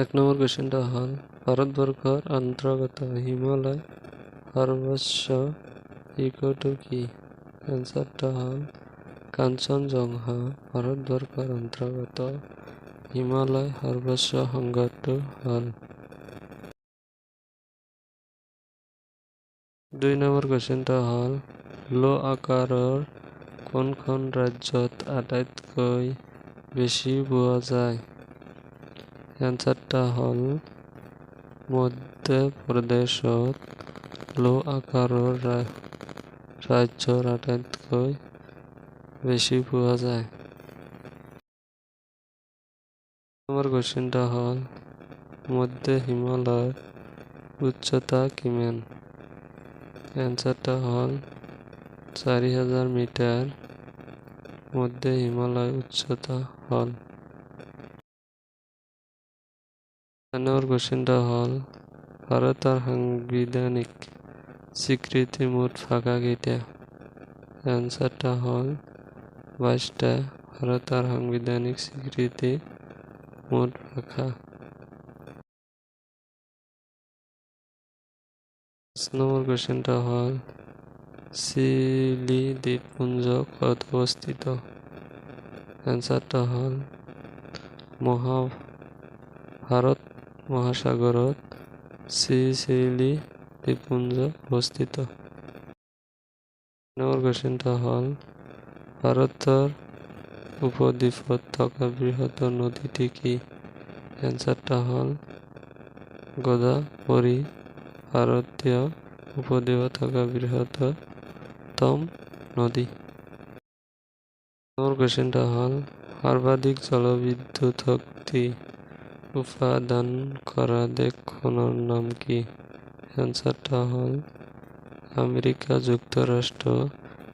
এক নম্বর কোশ্চেনটা হল ভারতবর্ষের অন্তর্গত হিমালয় সর্বোচ্চ শৃঙ্গটো কি? অ্যান্সারটা হল কাঞ্চনজঙ্ঘা। ভারতবর্ষের অন্তর্গত হিমালয় সর্বোচ্চ শৃঙ্গটো হল। 2 নম্বৰ কোশ্চেনটা হল লো আকাৰৰ কোনখন ৰাজ্যত আটাইতকৈ বেছি পোৱা যায়? এনসাৰটা হল মধ্য প্ৰদেশত লো আকাৰৰ ৰাজ্যৰ আটাইতকৈ বেছি পোৱা যায়। নম্বৰ কোশ্চেনটা হল মধ্য হিমালয়ৰ উচ্চতা কিমান? এনসারটা হল 4000 মিটার মধ্য হিমালয় উচ্চতা হল। নম্বর কোশ্চেনটা হল ভারতের সাংবিধানিক স্বীকৃতি মোট ভাষা কেইটা? অ্যান্সারটা হল 22টা। ভারতের সাংবিধানিক স্বীকৃতি মোট ভাষা। 5 নম্বর কোশ্চেনটা হল সিলি দ্বীপপুঞ্জ কত অবস্থিত? অ্যান্সারটা হল ভারত মহাসাগরত সিসিলি দ্বীপপুঞ্জ অবস্থিত। নম্বর কোশ্চেনটা হল ভারতের উপদ্বীপত থকা বৃহত্তম নদীটি কি? অ্যান্সারটা হল গোদাবরী। ভারতীয় উপদ্বীপত থকা বৃহত্তম নদী। নম্বর কোশ্চেনটা হল সর্বাধিক জলবিদ্যুৎ শক্তি উৎপাদন কৰা দেশখনৰ নাম কি? অ্যান্সাৰটা হল আমেৰিকা যুক্তৰাষ্ট্ৰ।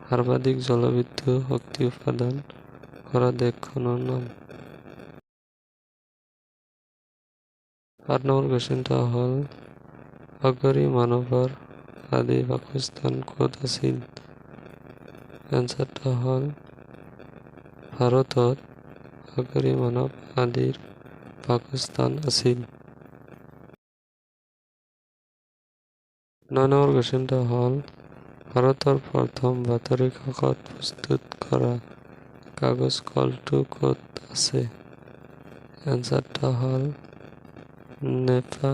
সৰ্বাধিক জলবিদ্যুৎ শক্তি উৎপাদন কৰা দেশখনৰ নাম। 8 নম্বৰ কোশ্চেনটা হল আগৰি মানৱৰ আদি বাসস্থান ক'ত আছিল? এনসাৰটা হল ভাৰতত আগৰি মানৱ আদিৰ বাসস্থান আছিল। 9 নম্বৰ কোশ্চেনটা হল ভাৰতৰ প্ৰথম বাতৰি কাকত প্ৰস্তুত কৰা কাগজ কলটো ক'ত আছে? এনসাৰটা হল নেপা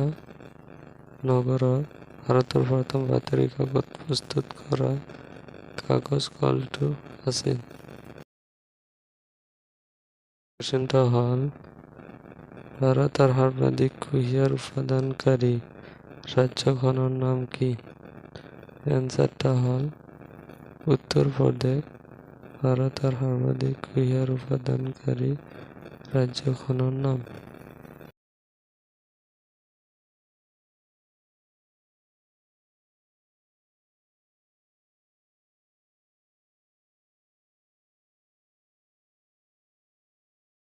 নগৰৰ। ভাৰতৰ প্ৰথম বাতৰি কাকত প্ৰস্তুত কৰা কাগজ কলটো আছিল। কোশ্চেনটা হল ভাৰতৰ সৰ্বাধিক কুঁহিয়াৰ উৎপাদনকাৰী ৰাজ্যখনৰ নাম কি? এনসাৰটা হল উত্তৰ প্ৰদেশ। ভাৰতৰ সৰ্বাধিক কুঁহিয়াৰ উৎপাদনকাৰী ৰাজ্যখনৰ নাম।